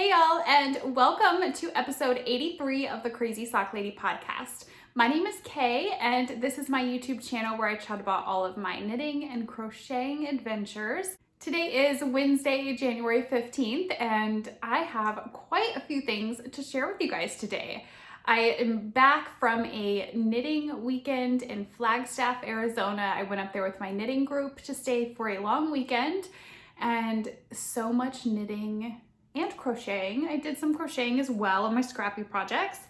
Hey y'all, and welcome to episode 83 of the Crazy Sock Lady podcast. My name is Kay, and this is my YouTube channel where I chat about all of my knitting and crocheting adventures. Today is Wednesday, January 15th, and I have quite a few things to share with you guys today. I am back from a knitting weekend in Flagstaff, Arizona. I went up there with my knitting group to stay for a long weekend, and so much knitting and crocheting. I did some crocheting as well on my Scrappy projects.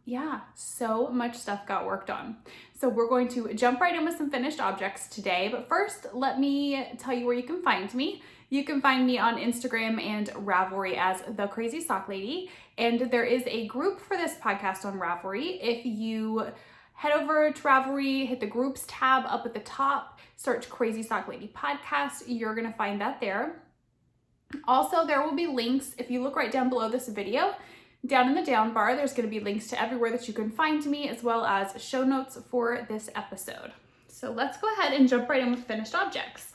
Yeah, so much stuff got worked on. So we're going to jump right in with some finished objects today. But first, let me tell you where you can find me. You can find me on Instagram and Ravelry as The Crazy Sock Lady. And there is a group for this podcast on Ravelry. If you head over to Ravelry, hit the groups tab up at the top, search Crazy Sock Lady Podcast, you're gonna find that there. Also, there will be links. If you look right down below this video, down in the down bar, there's going to be links to everywhere that you can find me, as well as show notes for this episode. So let's go ahead and jump right in with finished objects.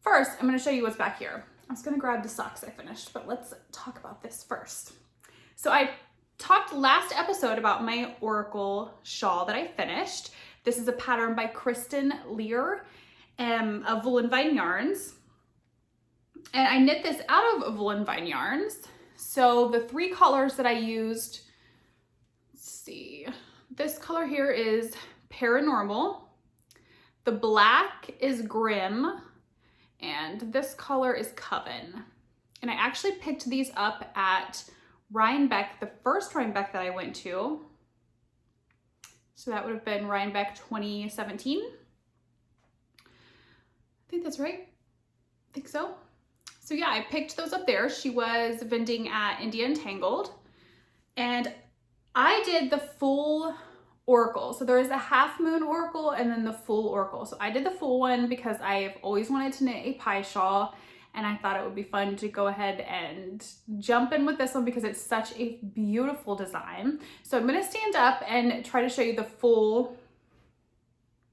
First, I'm going to show you what's back here. I was going to grab the socks I finished, but let's talk about this first. So I talked last episode about my Oracle shawl that I finished. This is a pattern by Kristen Lear of Wool & Vine Yarns. And I knit this out of Wool & Vine Yarns. So the three colors that I used, let's see, this color here is Paranormal, the black is Grim, and this color is Coven. And I actually picked these up at Rhinebeck, the first Rhinebeck that I went to. So that would have been Rhinebeck 2017. I think that's right. I think so. So yeah, I picked those up there. She was vending at India Entangled, and I did the full Oracle. So there is a half moon Oracle and then the full Oracle. So I did the full one because I've always wanted to knit a pie shawl, and I thought it would be fun to go ahead and jump in with this one because it's such a beautiful design. So I'm gonna stand up and try to show you the full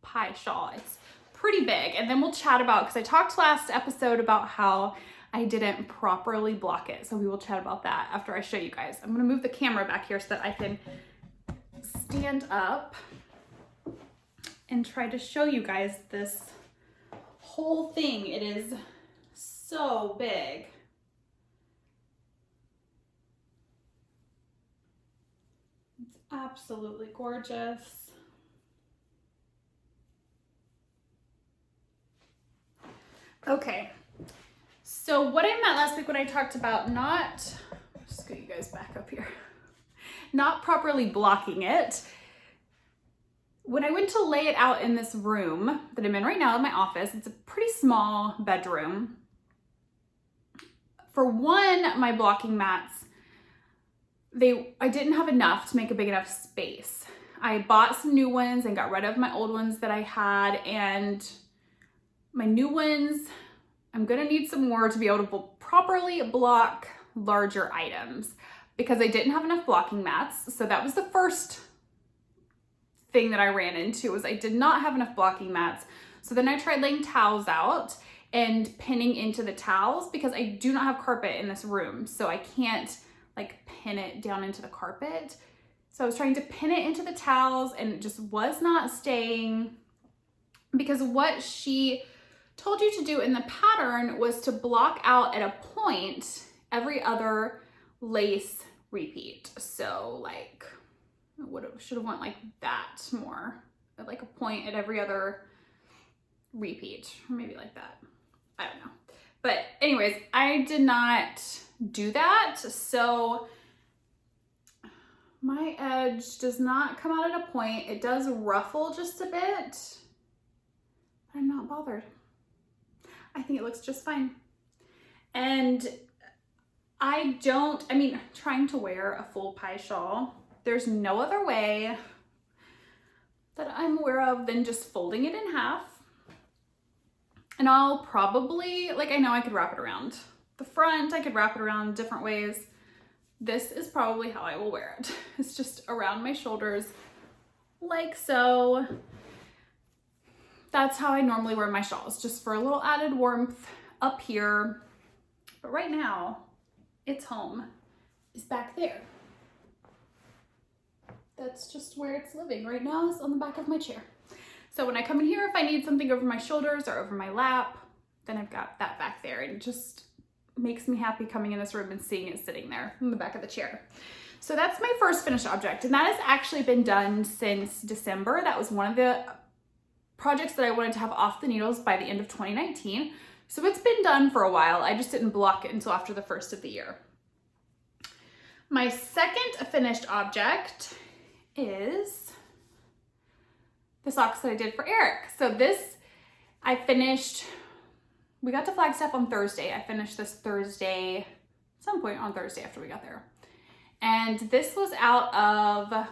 pie shawl. It's pretty big, and then we'll chat about, because I talked last episode about how I didn't properly block it. So we will chat about that after I show you guys. I'm gonna move the camera back here so that I can stand up and try to show you guys this whole thing. It is so big. It's absolutely gorgeous. Okay. So what I meant last week when I talked about just get you guys back up here, not properly blocking it. When I went to lay it out in this room that I'm in right now in my office, it's a pretty small bedroom. For one, my blocking mats, I didn't have enough to make a big enough space. I bought some new ones and got rid of my old ones that I had, and my new ones, I'm gonna need some more to be able to properly block larger items because I didn't have enough blocking mats. So that was the first thing that I ran into, was I did not have enough blocking mats. So then I tried laying towels out and pinning into the towels because I do not have carpet in this room. So I can't like pin it down into the carpet. So I was trying to pin it into the towels and it just was not staying, because what she told you to do in the pattern was to block out at a point every other lace repeat. So like, should have went like that more, like a point at every other repeat, or maybe like that. I don't know. But anyways, I did not do that. So my edge does not come out at a point. It does ruffle just a bit. I'm not bothered. I think it looks just fine. And trying to wear a full pie shawl, there's no other way that I'm aware of than just folding it in half. And I'll probably, I know I could wrap it around the front, I could wrap it around different ways. This is probably how I will wear it. It's just around my shoulders, like so. That's how I normally wear my shawls, just for a little added warmth up here. But right now, its home is back there. That's just where it's living right now, is on the back of my chair. So when I come in here, if I need something over my shoulders or over my lap, then I've got that back there, and it just makes me happy coming in this room and seeing it sitting there in the back of the chair. So that's my first finished object, and that has actually been done since December. That was one of the projects that I wanted to have off the needles by the end of 2019. So it's been done for a while. I just didn't block it until after the first of the year. My second finished object is the socks that I did for Eric. So this I finished, we got to Flagstaff on Thursday. I finished this Thursday, some point on Thursday after we got there. And this was out of,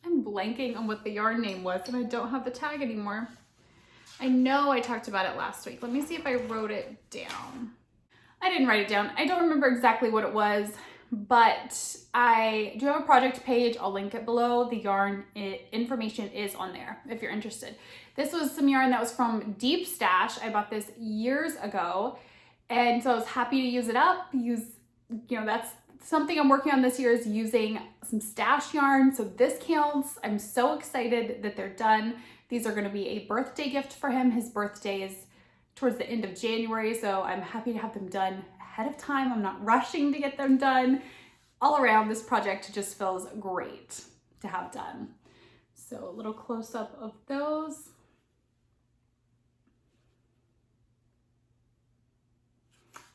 I'm blanking on what the yarn name was, and I don't have the tag anymore. I know I talked about it last week. Let me see if I wrote it down. I didn't write it down. I don't remember exactly what it was, but I do have a project page. I'll link it below. The yarn information is on there if you're interested. This was some yarn that was from Deep Stash. I bought this years ago, and so I was happy to use it up. That's something I'm working on this year, is using some stash yarn. So this counts. I'm so excited that they're done. These are going to be a birthday gift for him. His birthday is towards the end of January, so I'm happy to have them done ahead of time. I'm not rushing to get them done. All around, this project just feels great to have done. So a little close-up of those.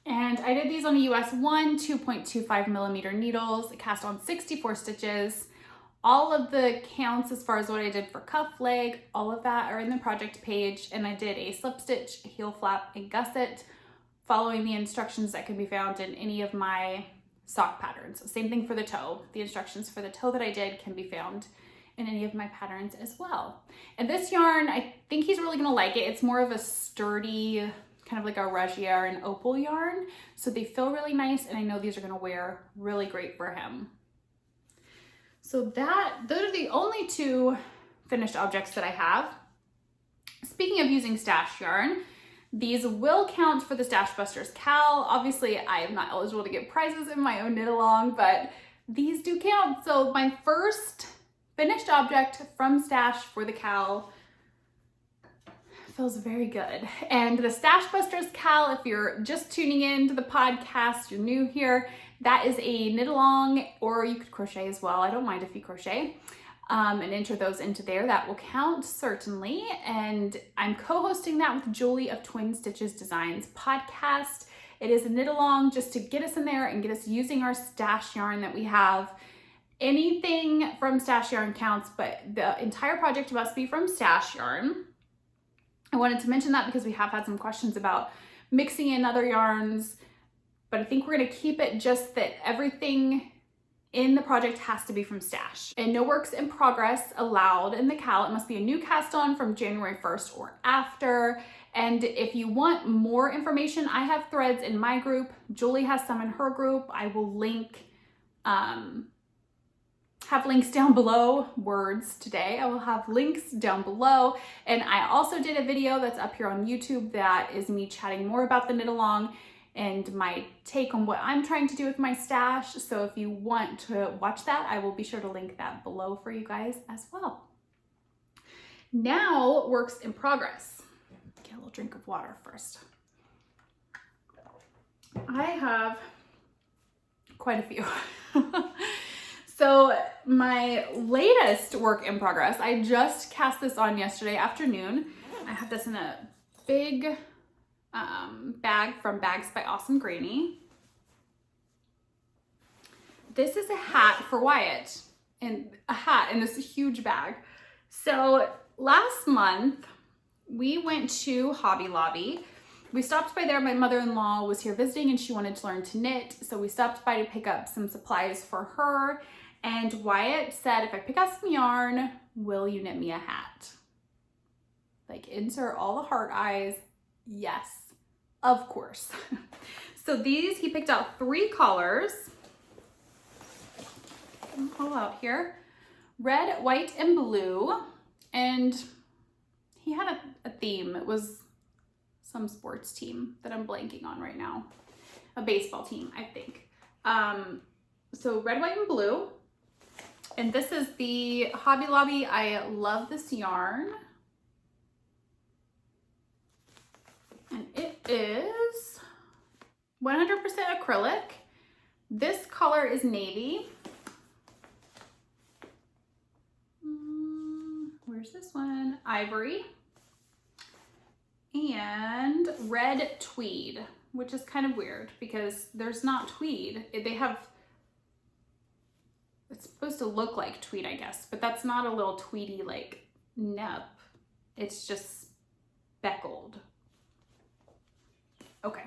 And I did these on a US 1 2.25 millimeter needles, cast on 64 stitches. All of the counts as far as what I did for cuff, leg, all of that are in the project page. And I did a slip stitch, heel flap, and gusset, following the instructions that can be found in any of my sock patterns. So same thing for the toe. The instructions for the toe that I did can be found in any of my patterns as well. And this yarn, I think he's really gonna like it. It's more of a sturdy, kind of like a Regia and opal yarn. So they feel really nice, and I know these are gonna wear really great for him. So those are the only two finished objects that I have. Speaking of using stash yarn, these will count for the Stashbusters CAL. Obviously, I am not eligible to get prizes in my own knit along, but these do count. So my first finished object from Stash for the CAL feels very good. And the Stashbusters CAL, if you're just tuning in to the podcast, you're new here, that is a knit along, or you could crochet as well. I don't mind if you crochet. And enter those into there. That will count, certainly. And I'm co-hosting that with Julie of Twin Stitches Designs podcast. It is a knit along just to get us in there and get us using our stash yarn that we have. Anything from stash yarn counts, but the entire project must be from stash yarn. I wanted to mention that because we have had some questions about mixing in other yarns, but I think we're gonna keep it just that everything in the project has to be from stash. And no works in progress allowed in the CAL. It must be a new cast on from January 1st or after. And if you want more information, I have threads in my group. Julie has some in her group. I will have links down below. Words today. I will have links down below. And I also did a video that's up here on YouTube that is me chatting more about the knit along and my take on what I'm trying to do with my stash. So if you want to watch that, I will be sure to link that below for you guys as well. Now, works in progress. Get a little drink of water first. I have quite a few. So my latest work in progress, I just cast this on yesterday afternoon. I have this in a big bag from Bags by Awesome Granny. This is a hat for Wyatt, and a hat in this huge bag. So last month we went to Hobby Lobby. We stopped by there. My mother-in-law was here visiting and she wanted to learn to knit. So we stopped by to pick up some supplies for her. And Wyatt said, if I pick out some yarn, will you knit me a hat? Like, insert all the heart eyes. Yes, of course. So these, he picked out 3 colors. All out here. Red, white, and blue. And he had a theme. It was some sports team that I'm blanking on right now. a baseball team, I think. So red, white, and blue. And this is the Hobby Lobby. I love this yarn. And it is 100% acrylic. This color is navy. Where's this one? Ivory. And red tweed, which is kind of weird because there's not tweed. They have, it's supposed to look like tweed, I guess, but that's not a little tweedy like nub. It's just speckled. Okay.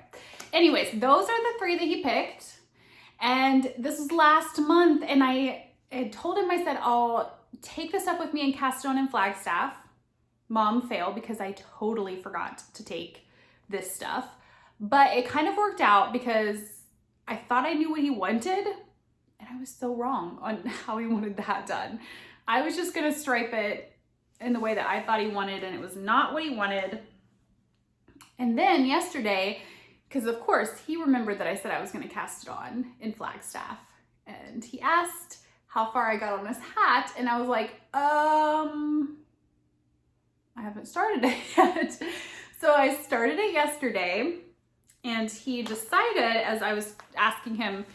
Anyways, those are the 3 that he picked. And this was last month, and I had told him, I said, I'll take this up with me and cast it on in Flagstaff. Mom fail because I totally forgot to take this stuff. But it kind of worked out because I thought I knew what he wanted, and I was so wrong on how he wanted that done. I was just gonna stripe it in the way that I thought he wanted, and it was not what he wanted. And then yesterday, because of course he remembered that I said I was gonna cast it on in Flagstaff, and he asked how far I got on his hat, and I was like, I haven't started it yet. So I started it yesterday, and he decided, as I was asking him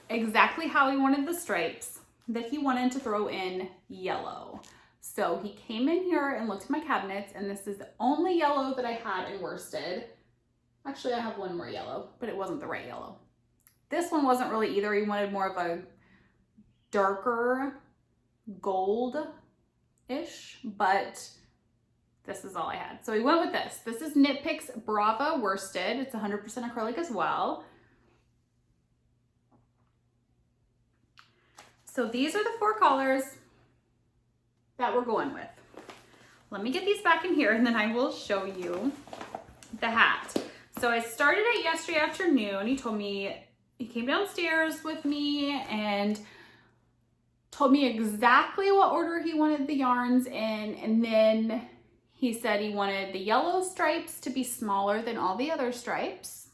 exactly how he wanted the stripes, that he wanted to throw in yellow. So he came in here and looked at my cabinets, and this is the only yellow that I had in worsted. Actually, I have one more yellow, but it wasn't the right yellow. This one wasn't really either. He wanted more of a darker gold-ish, but this is all I had. So we went with this. This is Knit Picks Brava worsted. It's 100% acrylic as well. So these are the 4 colors that we're going with. Let me get these back in here, and then I will show you the hat. So I started it yesterday afternoon. He told me, he came downstairs with me and told me exactly what order he wanted the yarns in, and then he said he wanted the yellow stripes to be smaller than all the other stripes.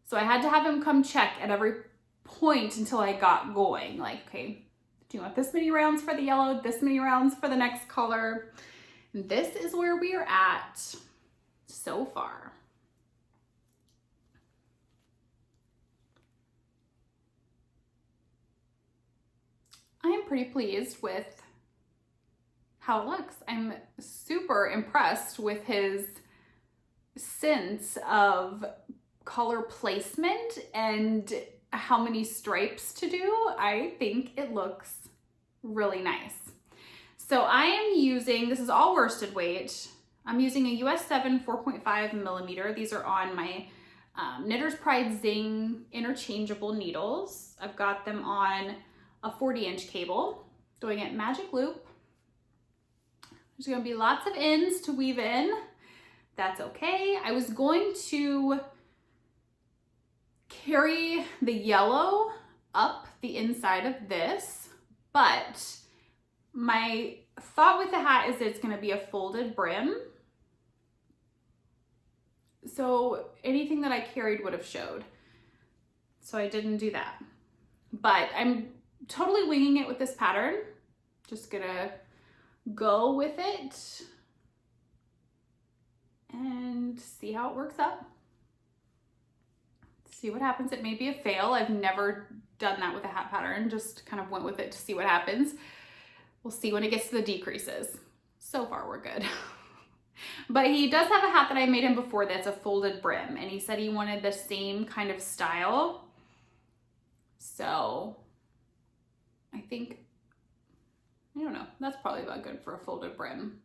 So I had to have him come check at every point until I got going. Like, okay, do you want this many rounds for the yellow, this many rounds for the next color? And this is where we are at so far. I am pretty pleased with how it looks. I'm super impressed with his sense of color placement and how many stripes to do. I think it looks really nice. So I am using, this is all worsted weight. I'm using a US 7 4.5 millimeter. These are on my Knitter's Pride Zing interchangeable needles. I've got them on a 40-inch cable, doing it magic loop. There's gonna be lots of ends to weave in. That's okay. I was going to carry the yellow up the inside of this, but my thought with the hat is that it's gonna be a folded brim. So anything that I carried would have showed. So I didn't do that. But I'm totally winging it with this pattern. Just gonna go with it and see how it works out. See what happens. It may be a fail. I've never done that with a hat pattern. Just kind of went with it to see what happens. We'll see when it gets to the decreases. So far, we're good. But he does have a hat that I made him before that's a folded brim, and he said he wanted the same kind of style. So I think, I don't know, that's probably about good for a folded brim.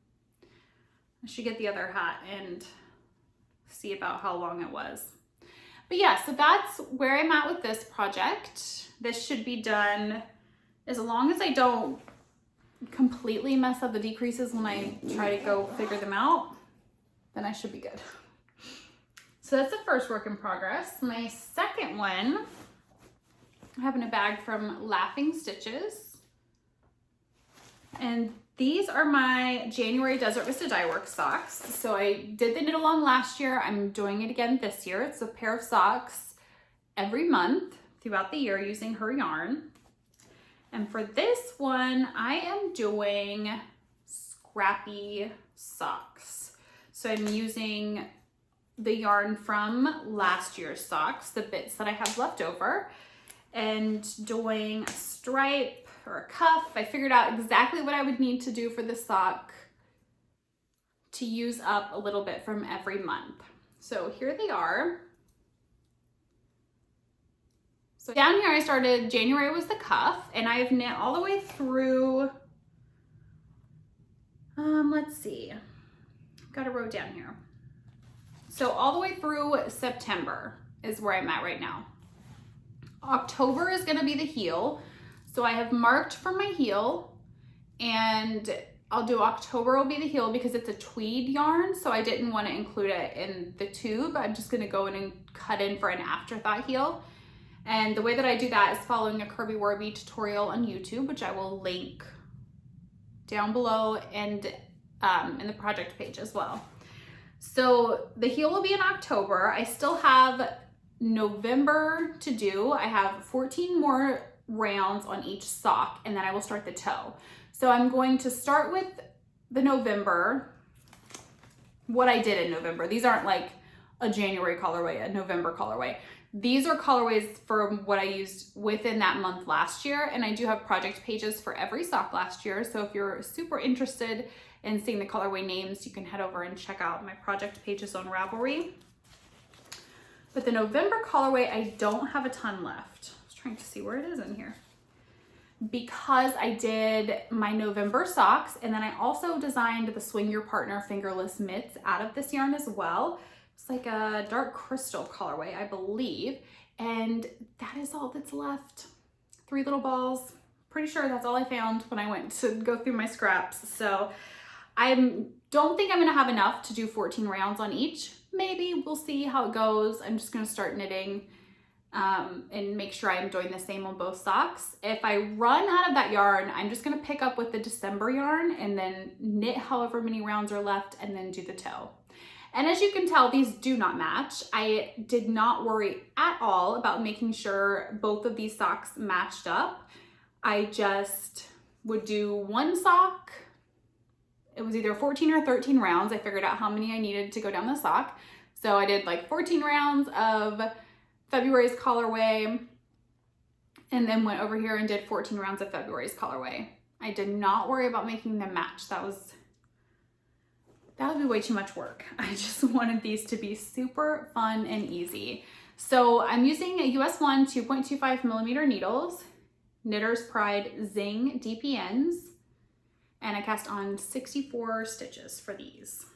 I should get the other hat and see about how long it was. But yeah, so that's where I'm at with this project. This should be done, as long as I don't completely mess up the decreases when I try to go figure them out, then I should be good. So that's the first work in progress. My second one, I have in a bag from Laughing Stitches. And these are my January Desert Vista Dye Work socks. So I did the knit along last year. I'm doing it again this year. It's a pair of socks every month throughout the year using her yarn. And for this one, I am doing Scrappy socks. So I'm using the yarn from last year's socks, the bits that I have left over, and doing a stripe or a cuff. I figured out exactly what I would need to do for the sock to use up a little bit from every month. So here they are. So down here I started, January was the cuff, and I have knit all the way through, let's see, I've got a row down here. So all the way through September is where I'm at right now. October is gonna be the heel. So I have marked for my heel, and I'll do October will be the heel because it's a tweed yarn, so I didn't want to include it in the tube. I'm just gonna go in and cut in for an afterthought heel. And the way that I do that is following a Kirby Wirby tutorial on YouTube, which I will link down below and in the project page as well. So the heel will be in October. I still have November to do. I have 14 more rounds on each sock, and then I will start the toe. So I'm going to start with the November, what I did in November. These aren't like a January colorway, a November colorway. These are colorways from what I used within that month last year, and I do have project pages for every sock last year. So if you're super interested in seeing the colorway names, you can head over and check out my project pages on Ravelry. But the November colorway, I don't have a ton left. I was trying to see where it is in here. Because I did my November socks, and then I also designed the Swing Your Partner fingerless mitts out of this yarn as well. It's like a dark crystal colorway, I believe. And that is all that's left. 3 little balls. Pretty sure that's all I found when I went to go through my scraps. So I don't think I'm gonna have enough to do 14 rounds on each. Maybe, we'll see how it goes. I'm just gonna start knitting and make sure I'm doing the same on both socks. If I run out of that yarn, I'm just gonna pick up with the December yarn and then knit however many rounds are left and then do the toe. And as you can tell, these do not match. I did not worry at all about making sure both of these socks matched up. I just would do one sock. It was either 14 or 13 rounds. I figured out how many I needed to go down the sock. So I did like 14 rounds of February's colorway, and then went over here and did 14 rounds of February's colorway. I did not worry about making them match. That would be way too much work. I just wanted these to be super fun and easy. So I'm using a US 1 2.25 millimeter needles, Knitter's Pride Zing DPNs, and I cast on 64 stitches for these.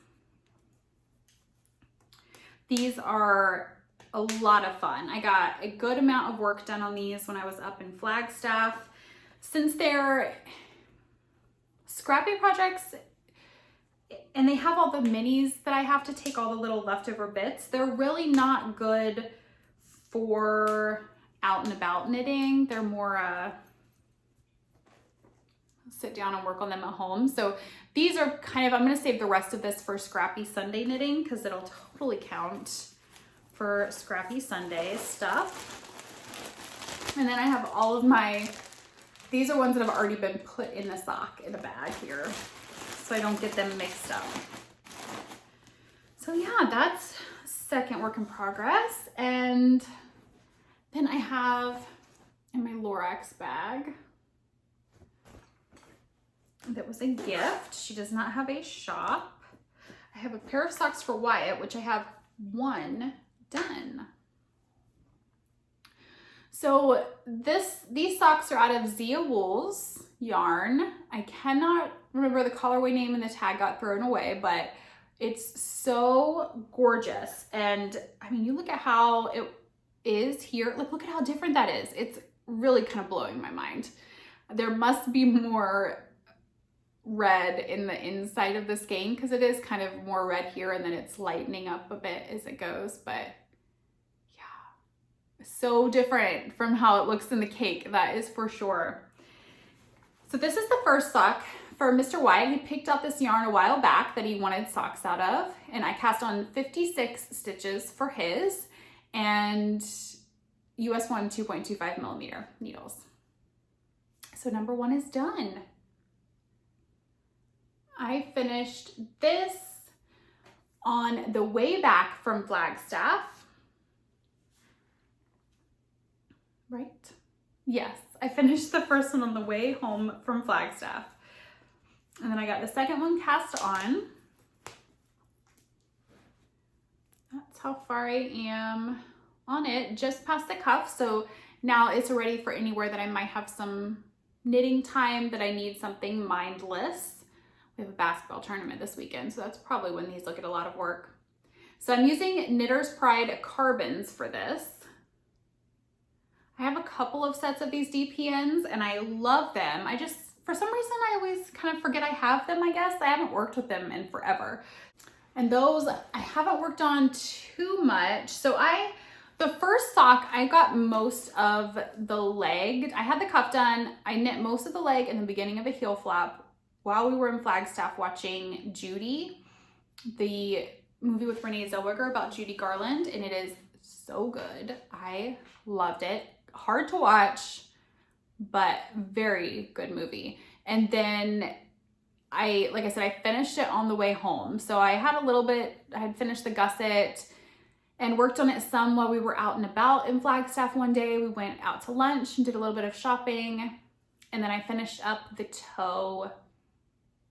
These are a lot of fun. I got a good amount of work done on these when I was up in Flagstaff. Since they're scrappy projects and they have all the minis that I have to take all the little leftover bits, they're really not good for out and about knitting. They're more sit down and work on them at home. So these are kind of, I'm gonna save the rest of this for Scrappy Sunday knitting because it'll totally count for Scrappy Sunday stuff. And then I have all of my, these are ones that have already been put in the sock in a bag here, so I don't get them mixed up. So yeah, that's second work in progress. And then I have in my Lorax bag, that was a gift. She does not have a shop. I have a pair of socks for Wyatt, which I have one done. So these socks are out of Zia Wool's yarn. I cannot remember the colorway name and the tag got thrown away, but it's so gorgeous. And I mean, you look at how it is here. Like, look at how different that is. It's really kind of blowing my mind. There must be more red in the inside of the skein because it is kind of more red here and then it's lightening up a bit as it goes, but yeah, so different from how it looks in the cake, that is for sure. So this is the first sock for Mr. Wyatt. He picked up this yarn a while back that he wanted socks out of, and I cast on 56 stitches for his. And US 1 2.25 millimeter needles. So number 1 is done. I finished this on the way back from Flagstaff. Right? Yes, I finished the first one on the way home from Flagstaff. And then I got the second one cast on. That's how far I am on it, just past the cuff. So now it's ready for anywhere that I might have some knitting time, that I need something mindless. We have a basketball tournament this weekend, so that's probably when these will get a lot of work. So I'm using Knitter's Pride carbons for this. I have a couple of sets of these DPNs and I love them. I just, for some reason, I always kind of forget I have them, I guess. I haven't worked with them in forever. And those I haven't worked on too much. So the first sock, I got most of the leg. I had the cuff done. I knit most of the leg and the beginning of the heel flap while we were in Flagstaff watching Judy, the movie with Renee Zellweger about Judy Garland, and it is so good. I loved it. Hard to watch, but very good movie. And then like I said, I finished it on the way home. So I had a little bit, I had finished the gusset and worked on it some while we were out and about in Flagstaff one day. We went out to lunch and did a little bit of shopping. And then I finished up the toe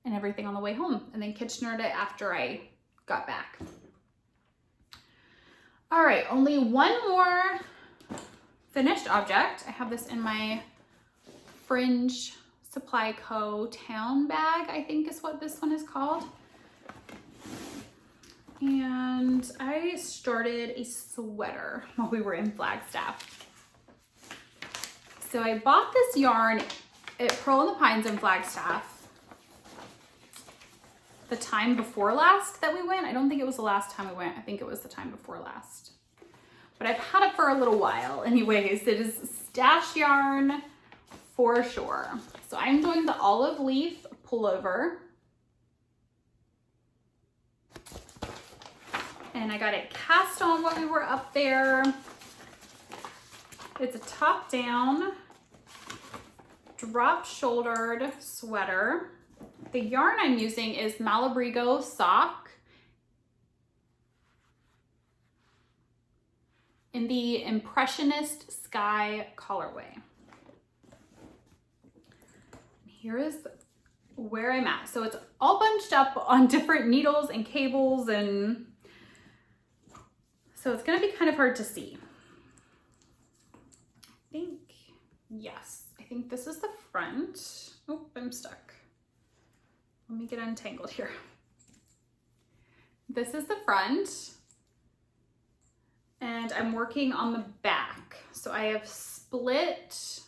and everything on the way home, and then Kitchenered it after I got back. All right, only one more finished object. I have this in my Fringe Supply Co. town bag, I think is what this one is called. And I started a sweater while we were in Flagstaff. So I bought this yarn at Pearl in the Pines in Flagstaff the time before last that we went. I don't think it was the last time we went. I think it was the time before last. But I've had it for a little while. Anyways, it is stash yarn for sure. So I'm doing the olive leaf pullover. And I got it cast on while we were up there. It's a top down, drop shouldered sweater. The yarn I'm using is Malabrigo sock in the Impressionist Sky colorway. Here is where I'm at. So it's all bunched up on different needles and cables, and so it's gonna be kind of hard to see. I think, yes, I think this is the front. Oh, I'm stuck. Let me get untangled here. This is the front, and I'm working on the back. So I have split,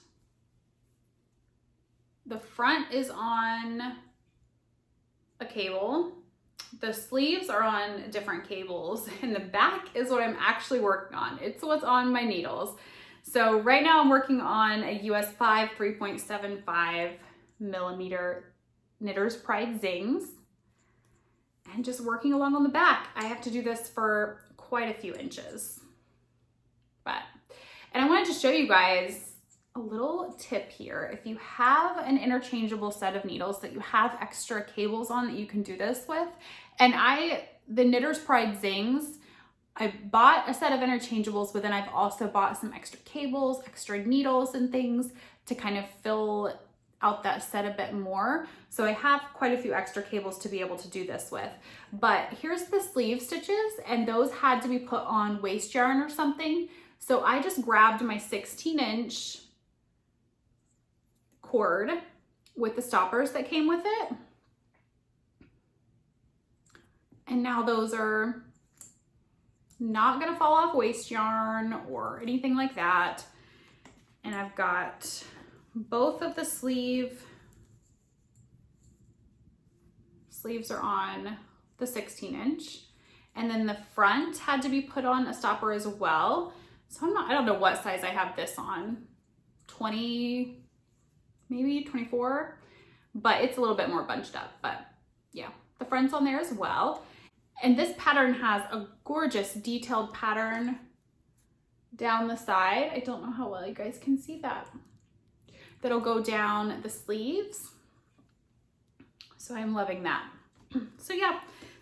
the front is on a cable, the sleeves are on different cables, and the back is what I'm actually working on. It's what's on my needles. So right now I'm working on a US 5 3.75 millimeter Knitter's Pride Zings, and just working along on the back. I have to do this for quite a few inches. And I wanted to show you guys a little tip here. If you have an interchangeable set of needles that you have extra cables on that you can do this with, and the Knitter's Pride Zings, I bought a set of interchangeables, but then I've also bought some extra cables, extra needles and things to kind of fill out that set a bit more. So I have quite a few extra cables to be able to do this with. But here's the sleeve stitches, and those had to be put on waste yarn or something. So I just grabbed my 16-inch cord with the stoppers that came with it. And now those are not gonna fall off waste yarn or anything like that. And I've got both of the sleeves are on the 16-inch, and then the front had to be put on a stopper as well. So I don't know what size I have this on, 20, maybe 24, but it's a little bit more bunched up. But yeah, the front's on there as well. And this pattern has a gorgeous detailed pattern down the side. I don't know how well you guys can see that. That'll go down the sleeves. So I'm loving that. So yeah,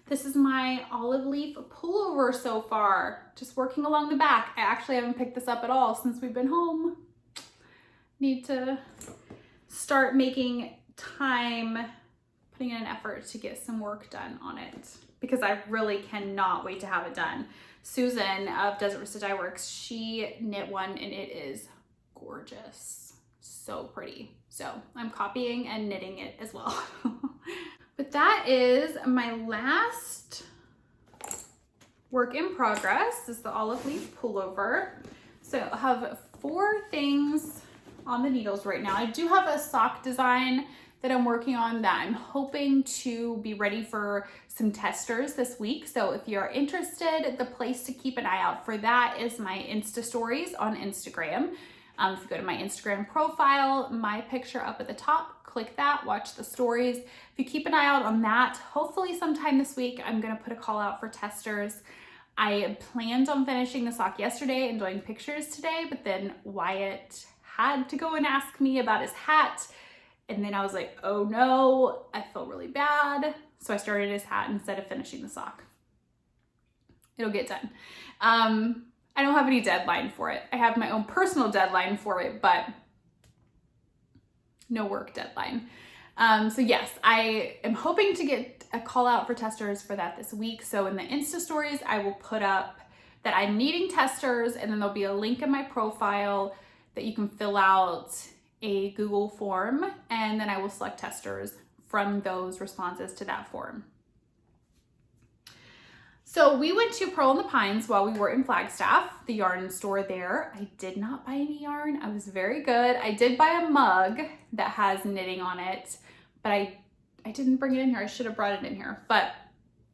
this is my olive leaf pullover so far. Just working along the back. I actually haven't picked this up at all since we've been home. Need to start making time, putting in an effort to get some work done on it because I really cannot wait to have it done. Susan of Desert Vista Dye Works, she knit one and it is gorgeous. So pretty. So I'm copying and knitting it as well. But that is my last work in progress. This is the olive leaf pullover. So I have 4 things on the needles right now. I do have a sock design that I'm working on that I'm hoping to be ready for some testers this week. So if you're interested, the place to keep an eye out for that is my Insta stories on Instagram. If you go to my Instagram profile, my picture up at the top, click that, watch the stories. If you keep an eye out on that, hopefully sometime this week, I'm gonna put a call out for testers. I planned on finishing the sock yesterday and doing pictures today, but then Wyatt had to go and ask me about his hat. And then I was like, oh no, I felt really bad. So I started his hat instead of finishing the sock. It'll get done. I don't have any deadline for it. I have my own personal deadline for it, but no work deadline. So yes, I am hoping to get a call out for testers for that this week. So in the Insta stories, I will put up that I'm needing testers, and then there'll be a link in my profile that you can fill out a Google form, and then I will select testers from those responses to that form. So we went to Pearl in the Pines while we were in Flagstaff, the yarn store there. I did not buy any yarn. I was very good. I did buy a mug that has knitting on it, but I didn't bring it in here. I should have brought it in here. But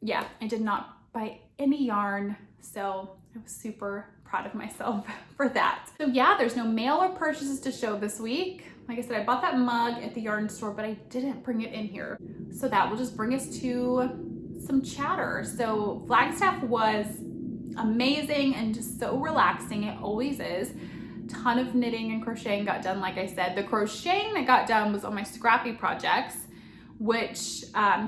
yeah, I did not buy any yarn. So I was super proud of myself for that. So yeah, there's no mail or purchases to show this week. Like I said, I bought that mug at the yarn store, but I didn't bring it in here. So that will just bring us to some chatter. So Flagstaff was amazing and just so relaxing. It always is. Ton of knitting and crocheting got done. Like I said, the crocheting that got done was on my Scrappy projects, which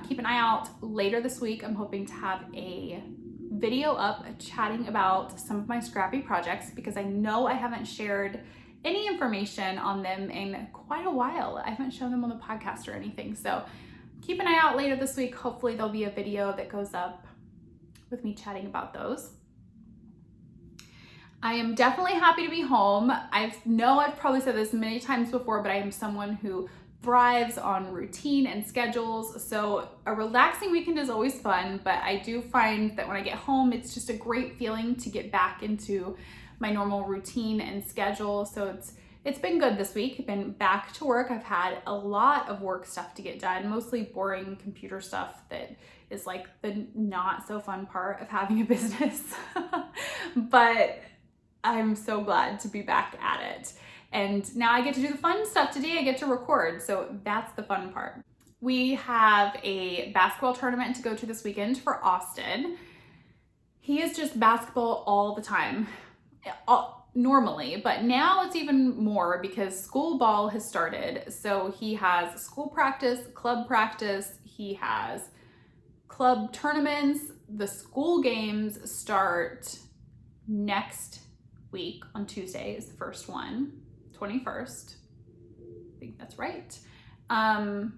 keep an eye out later this week. I'm hoping to have a video up chatting about some of my Scrappy projects because I know I haven't shared any information on them in quite a while. I haven't shown them on the podcast or anything. So keep an eye out later this week. Hopefully there'll be a video that goes up with me chatting about those. I am definitely happy to be home. I know I've probably said this many times before, but I am someone who thrives on routine and schedules. So a relaxing weekend is always fun, but I do find that when I get home, it's just a great feeling to get back into my normal routine and schedule. So it's been good this week. I've been back to work. I've had a lot of work stuff to get done, mostly boring computer stuff that is like the not so fun part of having a business. But I'm so glad to be back at it. And now I get to do the fun stuff today. I get to record. So that's the fun part. We have a basketball tournament to go to this weekend for Austin. He is just basketball all the time. Normally, but now it's even more because school ball has started. So he has school practice, he has club tournaments. The school games start next week on Tuesday is the first one, 21st. I think that's right. But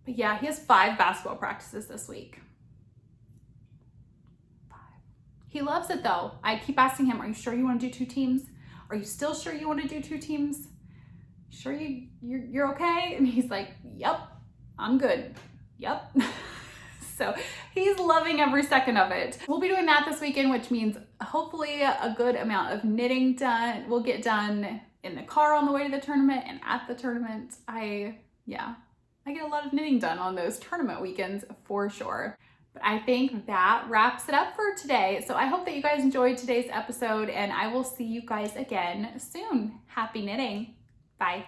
yeah, he has 5 basketball practices this week. 5. He loves it though. I keep asking him, are you sure you want to do 2 teams? Are you still sure you want to do 2 teams? Sure you're okay? And he's like, yep, I'm good. Yep. So he's loving every second of it. We'll be doing that this weekend, which means hopefully a good amount of knitting done. We'll get done in the car on the way to the tournament and at the tournament. I get a lot of knitting done on those tournament weekends for sure. But I think that wraps it up for today. So I hope that you guys enjoyed today's episode, and I will see you guys again soon. Happy knitting. Bye.